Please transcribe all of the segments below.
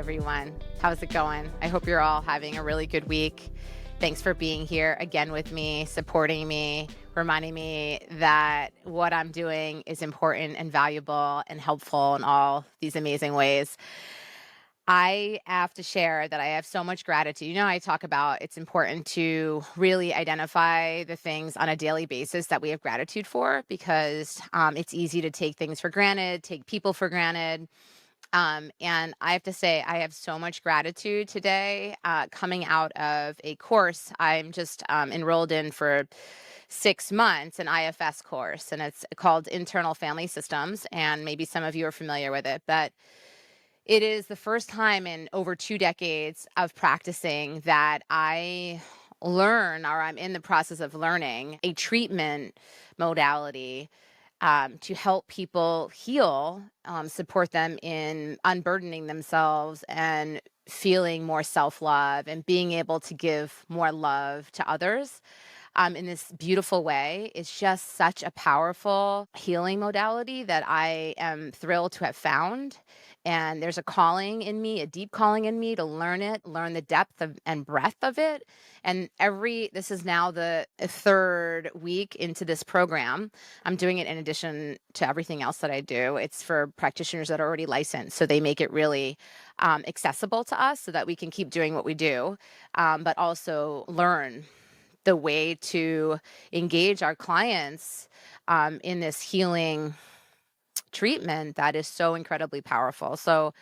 everyone. How's it going? I hope you're all having a really good week. Thanks for being here again with me, supporting me, reminding me that what I'm doing is important and valuable and helpful in all these amazing ways. I have to share that I have so much gratitude. I talk about it's important to really identify the things on a daily basis that we have gratitude for because it's easy to take things for granted, take people for granted. And I have to say, I have so much gratitude today coming out of a course I'm just enrolled in for 6 months, an IFS course, and it's called Internal Family Systems. And maybe some of you are familiar with it, but it is the first time in over 2 decades of practicing that I learn, or I'm in the process of learning, a treatment modality to help people heal, support them in unburdening themselves and feeling more self-love and being able to give more love to others in this beautiful way. It's just such a powerful healing modality that I am thrilled to have found. And there's a calling in me, a deep calling in me to learn it, learn the depth of, and breadth of it. And this is now the third week into this program. I'm doing it in addition to everything else that I do. It's for practitioners that are already licensed. So they make it really accessible to us so that we can keep doing what we do, but also learn the way to engage our clients in this healing treatment that is so incredibly powerful. So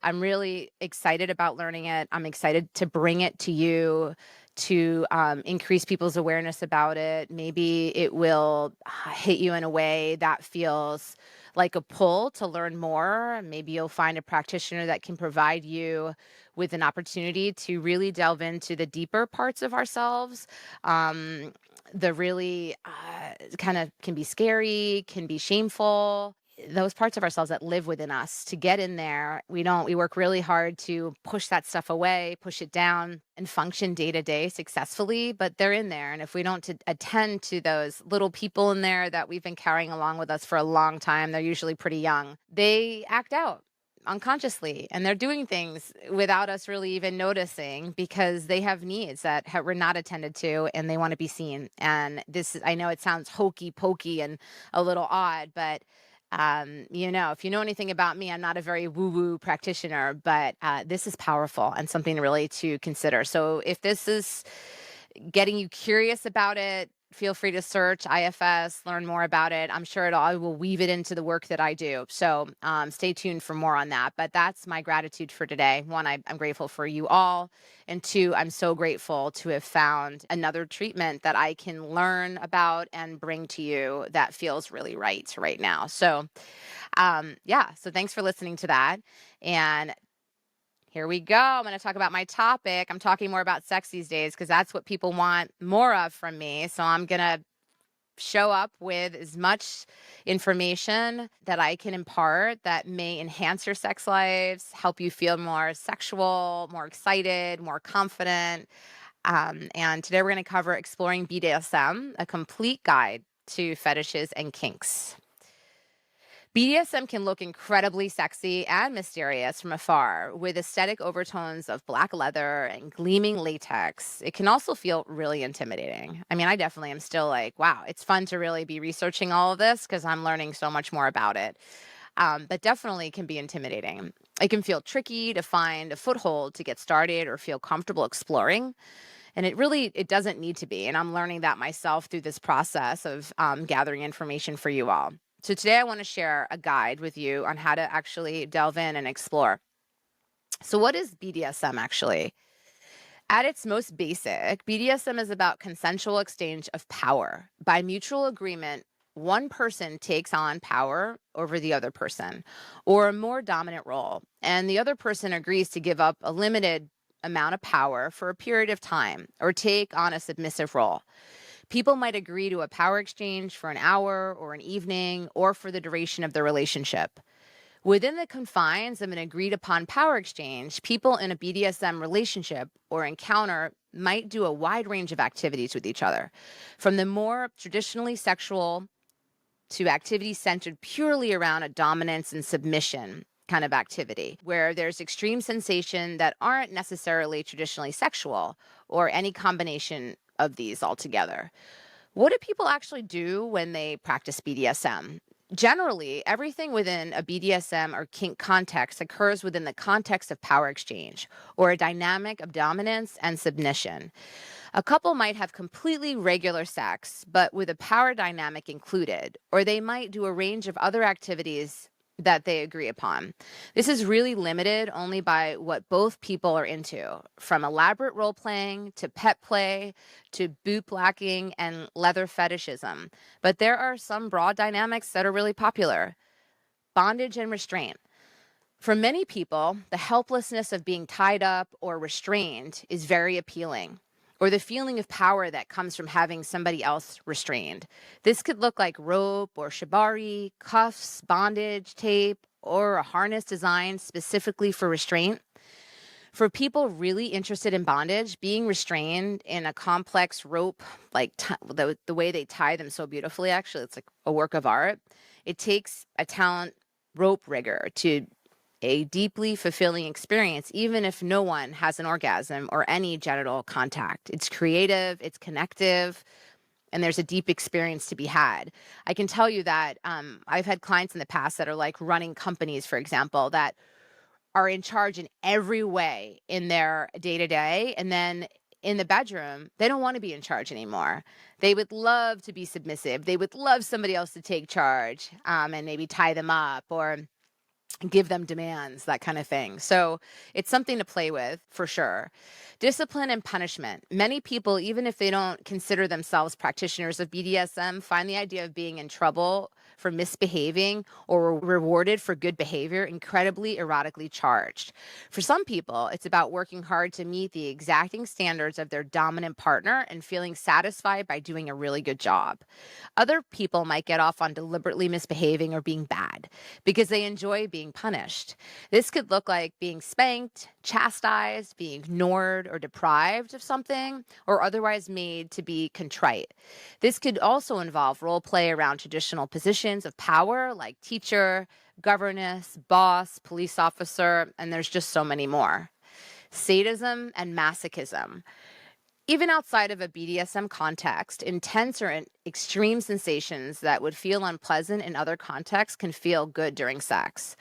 I'm really excited about learning it. I'm excited to bring it to you to increase people's awareness about it. Maybe it will hit you in a way that feels like a pull to learn more. Maybe you'll find a practitioner that can provide you with an opportunity to really delve into the deeper parts of ourselves. The really kind of can be scary, can be shameful, those parts of ourselves that live within us. To get in there, we work really hard to push that stuff away, push it down, and function day to day successfully, but they're in there. And if we don't attend to those little people in there that we've been carrying along with us for a long time, they're usually pretty young, they act out unconsciously, and they're doing things without us really even noticing because they have needs that were not attended to, and they want to be seen. And I know it sounds hokey pokey and a little odd, but if you know anything about me, I'm not a very woo-woo practitioner, but this is powerful and something really to consider. So if this is getting you curious about it, feel free to search IFS, learn more about it. I'm sure I will weave it into the work that I do. So stay tuned for more on that. But that's my gratitude for today. One, I'm grateful for you all. And two, I'm so grateful to have found another treatment that I can learn about and bring to you that feels really right now. So so thanks for listening to that. And here we go. I'm going to talk about my topic. I'm talking more about sex these days because that's what people want more of from me. So I'm going to show up with as much information that I can impart that may enhance your sex lives, help you feel more sexual, more excited, more confident. And today we're going to cover exploring BDSM, a complete guide to fetishes and kinks. BDSM can look incredibly sexy and mysterious from afar, with aesthetic overtones of black leather and gleaming latex. It can also feel really intimidating. I mean, I definitely am still like, wow, it's fun to really be researching all of this because I'm learning so much more about it. But definitely can be intimidating. It can feel tricky to find a foothold to get started or feel comfortable exploring. And it doesn't need to be. And I'm learning that myself through this process of gathering information for you all. So today I want to share a guide with you on how to actually delve in and explore. So what is BDSM actually? At its most basic, BDSM is about consensual exchange of power. By mutual agreement, one person takes on power over the other person, or a more dominant role, and the other person agrees to give up a limited amount of power for a period of time or take on a submissive role. People might agree to a power exchange for an hour or an evening or for the duration of the relationship. Within the confines of an agreed upon power exchange, people in a BDSM relationship or encounter might do a wide range of activities with each other, from the more traditionally sexual to activities centered purely around a dominance and submission. kind of activity where there's extreme sensation that aren't necessarily traditionally sexual or any combination of these altogether. What do people actually do when they practice BDSM? Generally, everything within a BDSM or kink context occurs within the context of power exchange or a dynamic of dominance and submission. A couple might have completely regular sex, but with a power dynamic included, or they might do a range of other activities that they agree upon. This is really limited only by what both people are into, from elaborate role playing to pet play to boot blacking and leather fetishism. But there are some broad dynamics that are really popular. Bondage and restraint. For many people, the helplessness of being tied up or restrained is very appealing, or the feeling of power that comes from having somebody else restrained. This could look like rope or shibari, cuffs, bondage, tape, or a harness designed specifically for restraint. For people really interested in bondage, being restrained in a complex rope, like the way they tie them so beautifully, actually, it's like a work of art. It takes a talent rope rigger to a deeply fulfilling experience, even if no one has an orgasm or any genital contact. It's creative, it's connective, and there's a deep experience to be had. I can tell you that I've had clients in the past that are like running companies, for example, that are in charge in every way in their day to day. And then in the bedroom, they don't want to be in charge anymore. They would love to be submissive. They would love somebody else to take charge and maybe tie them up or give them demands, that kind of thing. So it's something to play with for sure. Discipline and punishment. Many people, even if they don't consider themselves practitioners of BDSM, find the idea of being in trouble for misbehaving or rewarded for good behavior incredibly erotically charged. For some people, it's about working hard to meet the exacting standards of their dominant partner and feeling satisfied by doing a really good job. Other people might get off on deliberately misbehaving or being bad because they enjoy being punished. This could look like being spanked, chastised, being ignored or deprived of something, or otherwise made to be contrite. This could also involve role play around traditional positions of power like teacher, governess, boss, police officer, and there's just so many more. Sadism and masochism. Even outside of a BDSM context, intense or extreme sensations that would feel unpleasant in other contexts can feel good during sex.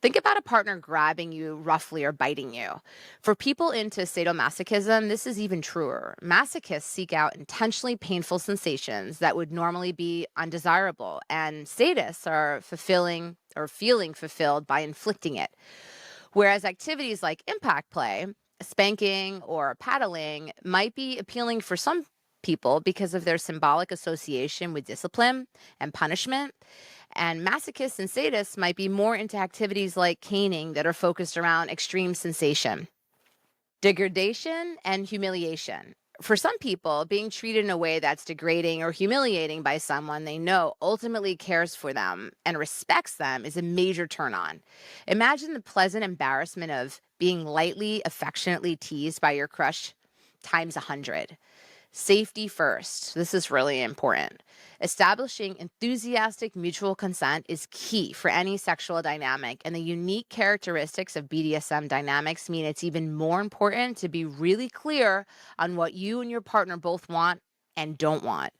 Think about a partner grabbing you roughly or biting you. For people into sadomasochism, this is even truer. Masochists seek out intentionally painful sensations that would normally be undesirable, and sadists are fulfilling or feeling fulfilled by inflicting it. Whereas activities like impact play, spanking, or paddling might be appealing for some people because of their symbolic association with discipline and punishment. And masochists and sadists might be more into activities like caning that are focused around extreme sensation. Degradation and humiliation. For some people, being treated in a way that's degrading or humiliating by someone they know ultimately cares for them and respects them is a major turn on. Imagine the pleasant embarrassment of being lightly, affectionately teased by your crush times 100. Safety first. This is really important. Establishing enthusiastic mutual consent is key for any sexual dynamic, and the unique characteristics of BDSM dynamics mean it's even more important to be really clear on what you and your partner both want and don't want.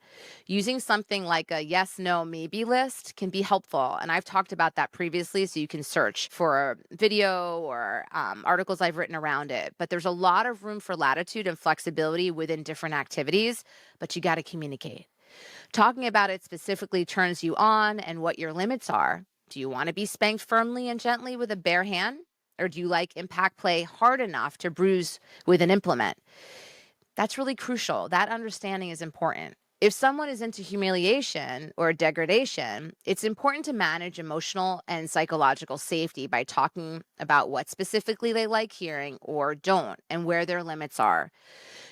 Using something like a yes, no, maybe list can be helpful. And I've talked about that previously, so you can search for a video or articles I've written around it. But there's a lot of room for latitude and flexibility within different activities, but you got to communicate. Talking about it specifically turns you on and what your limits are. Do you want to be spanked firmly and gently with a bare hand? Or do you like impact play hard enough to bruise with an implement? That's really crucial. That understanding is important. If someone is into humiliation or degradation, it's important to manage emotional and psychological safety by talking about what specifically they like hearing or don't and where their limits are.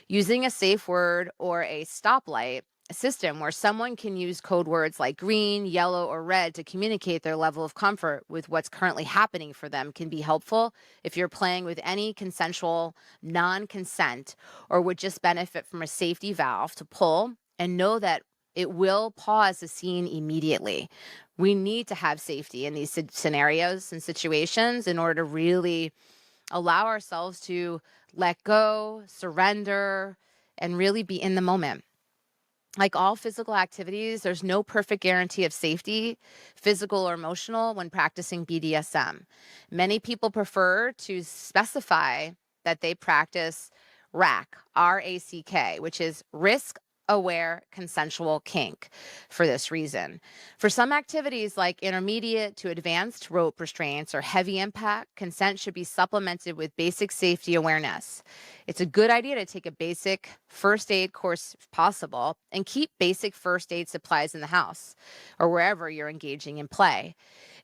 Using a safe word or a stoplight system where someone can use code words like green, yellow, or red to communicate their level of comfort with what's currently happening for them can be helpful if you're playing with any consensual non-consent or would just benefit from a safety valve to pull and know that it will pause the scene immediately. We need to have safety in these scenarios and situations in order to really allow ourselves to let go, surrender, and really be in the moment. Like all physical activities, there's no perfect guarantee of safety, physical or emotional, when practicing BDSM. Many people prefer to specify that they practice RACK, which is risk aware consensual kink, for this reason. For some activities like intermediate to advanced rope restraints or heavy impact, consent should be supplemented with basic safety awareness. It's a good idea to take a basic first aid course if possible, and keep basic first aid supplies in the house or wherever you're engaging in play.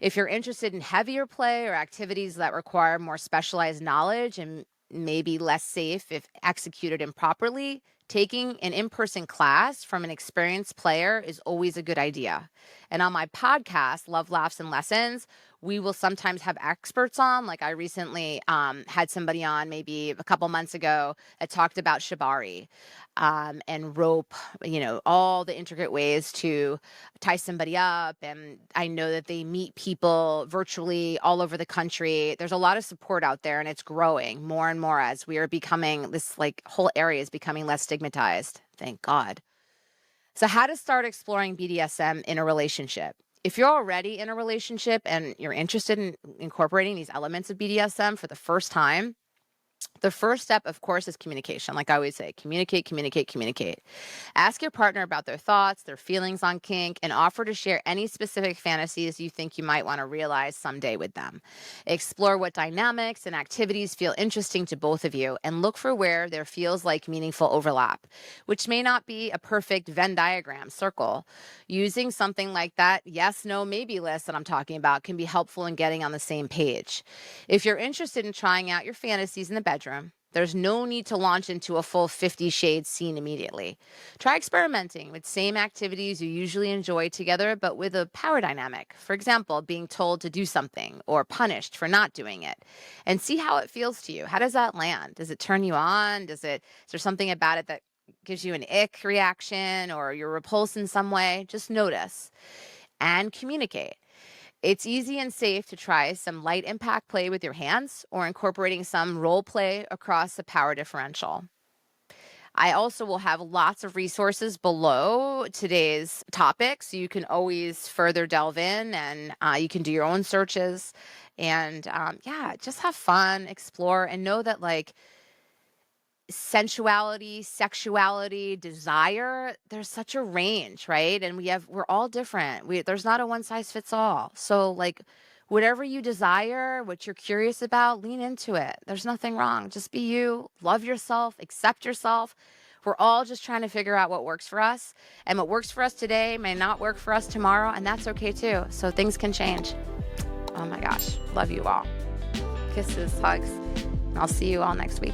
If you're interested in heavier play or activities that require more specialized knowledge and maybe less safe if executed improperly, taking an in-person class from an experienced player is always a good idea. And on my podcast, Love, Laughs, and Lessons, we will sometimes have experts on. Like I recently had somebody on maybe a couple months ago that talked about shibari and rope, all the intricate ways to tie somebody up. And I know that they meet people virtually all over the country. There's a lot of support out there, and it's growing more and more as we are becoming, this whole area is becoming less stigmatized. Thank God. So how to start exploring BDSM in a relationship. If you're already in a relationship and you're interested in incorporating these elements of BDSM for the first time, the first step, of course, is communication. Like I always say, communicate, communicate, communicate. Ask your partner about their thoughts, their feelings on kink, and offer to share any specific fantasies you think you might want to realize someday with them. Explore what dynamics and activities feel interesting to both of you, and look for where there feels like meaningful overlap, which may not be a perfect Venn diagram circle. Using something like that yes, no, maybe list that I'm talking about can be helpful in getting on the same page. If you're interested in trying out your fantasies in the bedroom, there's no need to launch into a full 50 Shades scene immediately. Try experimenting with same activities you usually enjoy together, but with a power dynamic. For example, being told to do something or punished for not doing it, and see how it feels to you. How does that land? Does it turn you on? Is there something about it that gives you an ick reaction, or you're repulsed in some way? Just notice and communicate. It's easy and safe to try some light impact play with your hands or incorporating some role play across the power differential. I also will have lots of resources below today's topic, so you can always further delve in, and you can do your own searches. And just have fun, explore, and know that sensuality, sexuality, desire, there's such a range, right? And we're all different. There's not a one size fits all. So whatever you desire, what you're curious about, lean into it. There's nothing wrong. Just be you, love yourself, accept yourself. We're all just trying to figure out what works for us. And what works for us today may not work for us tomorrow, and that's okay too. So things can change. Oh my gosh, love you all. Kisses, hugs. I'll see you all next week.